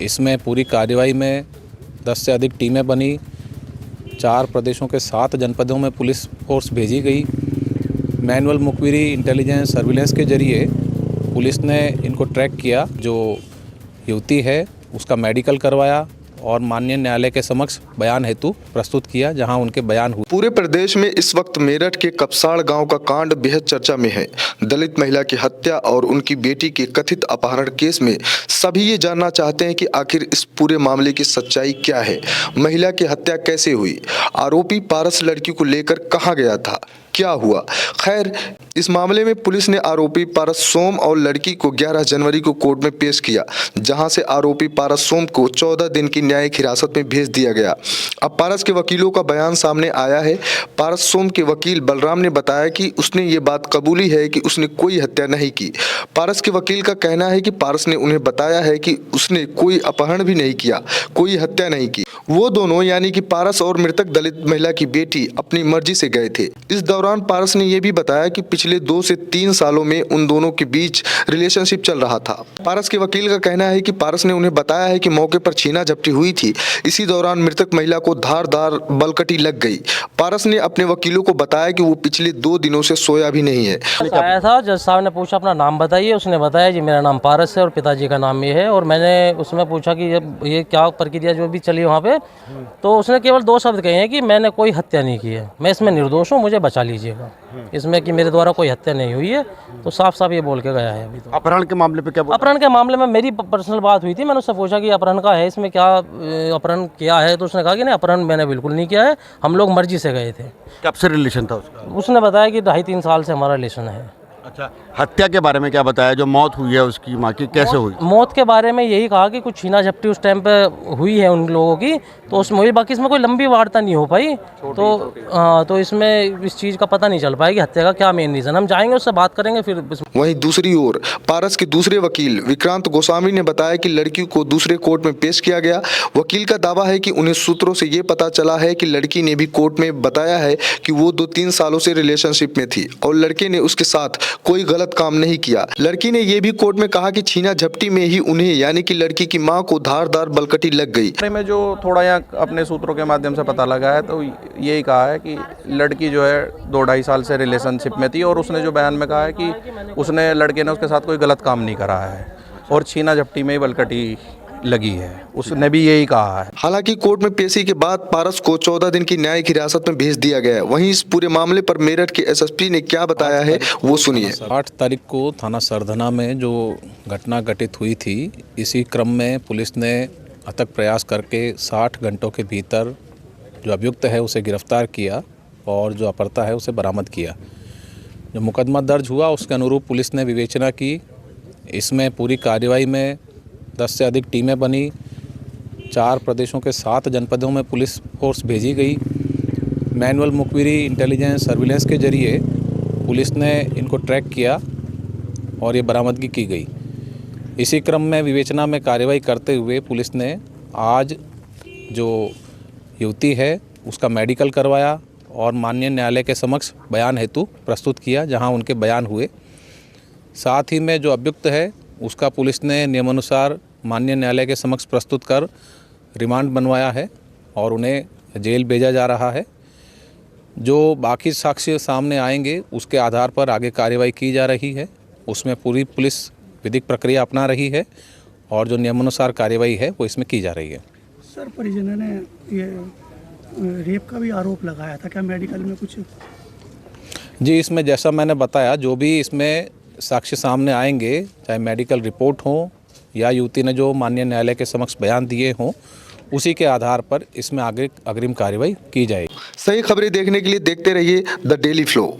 इसमें पूरी कार्रवाई में 10 से अधिक टीमें बनी, 4 प्रदेशों के 7 जनपदों में पुलिस फोर्स भेजी गई। मैनुअल मुखबिरी, इंटेलिजेंस, सर्विलेंस के जरिए पुलिस ने इनको ट्रैक किया। जो युवती है उसका मेडिकल करवाया और माननीय न्यायालय के समक्ष बयान हेतु प्रस्तुत किया, जहां उनके बयान हुए। पूरे प्रदेश में इस वक्त मेरठ के कपसाड़ गांव का कांड बेहद चर्चा में है। दलित महिला की हत्या और उनकी बेटी के कथित अपहरण केस में सभी ये जानना चाहते हैं कि आखिर इस पूरे मामले की सच्चाई क्या है। महिला की हत्या कैसे हुई, आरोपी पारस लड़की को लेकर कहां गया था, क्या हुआ। खैर, इस मामले में पुलिस ने आरोपी पारस सोम और लड़की को 11 जनवरी को कोर्ट में पेश किया, जहां से आरोपी पारस सोम को 14 दिन की न्यायिक हिरासत में भेज दिया गया। अब पारस के वकीलों का बयान सामने आया है। पारस सोम के वकील बलराम ने बताया कि उसने ये बात कबूली है कि उसने कोई हत्या नहीं की। पारस के वकील का कहना है कि पारस ने उन्हें बताया है कि उसने कोई अपहरण भी नहीं किया, कोई हत्या नहीं की। वो दोनों यानी कि पारस और मृतक दलित महिला की बेटी अपनी मर्जी से गए थे। इस दौरान पारस ने यह भी बताया कि पिछले 2 से 3 सालों में उन दोनों के बीच रिलेशनशिप चल रहा था। पारस के वकील का कहना है कि पारस ने उन्हें बताया है कि मौके पर छीना झपटी हुई थी। इसी दौरान मृतक महिला को धारदार बलकटी लग गई। पारस ने अपने वकीलों को बताया कि वो पिछले 2 दिनों से सोया भी नहीं है। आया था, जज साहब ने पूछा अपना नाम बताइए, उसने बताया जी मेरा नाम पारस है और पिताजी का नाम ये है। और मैंने उसमें पूछा कि ये क्या प्रक्रिया जो भी चली वहाँ पे, तो उसने केवल 2 शब्द कहे हैं कि मैंने कोई हत्या नहीं की है, मैं इसमें निर्दोष हूँ, मुझे बचा लीजिएगा, इसमें कि मेरे द्वारा कोई हत्या नहीं हुई है। तो साफ साफ ये बोल के गया है। अभी तो अपहरण के मामले पे क्या बोला? अपहरण के मामले में मेरी पर्सनल बात हुई थी, मैंने उससे पूछा कि अपहरण का है, इसमें क्या अपहरण किया है, तो उसने कहा कि नहीं, अपहरण मैंने बिल्कुल नहीं किया है, हम लोग मर्जी से गए थे। कब से रिलेशन था उसका? उसने बताया कि 2.5-3 साल से हमारा रिलेशन है। अच्छा, हत्या के बारे में क्या बताया? जो मौत हुई है उसकी माँ की, कैसे हुई? मौत के बारे में यही कहा कि कुछ छीना झपटी उस टाइम पे हुई है उन लोगों की, तो उसमें वही, बाकी इसमें कोई लंबी वार्ता नहीं हो पाई। तो इसमें इस चीज़ का पता नहीं चल पाया कि हत्या का क्या मेन रीज़न। हम जाएंगे, उससे बात करेंगे फिर। वहीं दूसरी ओर पारस के दूसरे वकील विक्रांत गोस्वामी ने बताया कि लड़की को दूसरे कोर्ट में पेश किया गया। वकील का दावा है कि उन्हें सूत्रों से ये पता चला है कि लड़की ने भी कोर्ट में बताया है कि वो 2-3 सालों से रिलेशनशिप में थी और लड़के ने उसके साथ कोई गलत काम नहीं किया। लड़की ने यह भी कोर्ट में कहा कि छीना झपटी में ही उन्हें यानी कि लड़की की मां को धारदार बलकटी लग गई। में जो थोड़ा यहाँ अपने सूत्रों के माध्यम से पता लगा है, तो यही कहा है कि लड़की जो है 2-2.5 साल से रिलेशनशिप में थी और उसने जो बयान में कहा है कि उसने, लड़के ने उसके साथ कोई गलत काम नहीं करा है और छीना झपटी में ही बलकटी लगी है, उसने भी यही कहा है। हालांकि कोर्ट में पेशी के बाद पारस को 14 दिन की न्यायिक हिरासत में भेज दिया गया है। वहीं इस पूरे मामले पर मेरठ के एसएसपी ने क्या बताया है वो सुनिए। 8 तारीख को थाना सरधना में जो घटना घटित हुई थी, इसी क्रम में पुलिस ने अथक प्रयास करके 60 घंटों के भीतर जो अभियुक्त है उसे गिरफ्तार किया और जो अपहर्ता है उसे बरामद किया। जो मुकदमा दर्ज हुआ उसके अनुरूप पुलिस ने विवेचना की। इसमें पूरी कार्रवाई में 10 से अधिक टीमें बनी, 4 प्रदेशों के 7 जनपदों में पुलिस फोर्स भेजी गई। मैनुअल मुखबिरी, इंटेलिजेंस, सर्विलेंस के जरिए पुलिस ने इनको ट्रैक किया और ये बरामदगी की गई। इसी क्रम में विवेचना में कार्रवाई करते हुए पुलिस ने आज जो युवती है उसका मेडिकल करवाया और माननीय न्यायालय के समक्ष बयान हेतु प्रस्तुत किया, जहां उनके बयान हुए। साथ ही में जो अभियुक्त है उसका पुलिस ने नियमानुसार माननीय न्यायालय के समक्ष प्रस्तुत कर रिमांड बनवाया है और उन्हें जेल भेजा जा रहा है। जो बाकी साक्ष्य सामने आएंगे उसके आधार पर आगे कार्रवाई की जा रही है। उसमें पूरी पुलिस विधिक प्रक्रिया अपना रही है और जो नियमानुसार कार्रवाई है वो इसमें की जा रही है। सर, परिजनों ने ये रेप का भी आरोप लगाया था, क्या मेडिकल में कुछ? जी, इसमें जैसा मैंने बताया, जो भी इसमें साक्ष्य सामने आएंगे, चाहे मेडिकल रिपोर्ट हो या युवती ने जो माननीय न्यायालय के समक्ष बयान दिए हों, उसी के आधार पर इसमें आगे अग्रिम कार्रवाई की जाएगी। सही खबरें देखने के लिए देखते रहिए द डेली फ्लो।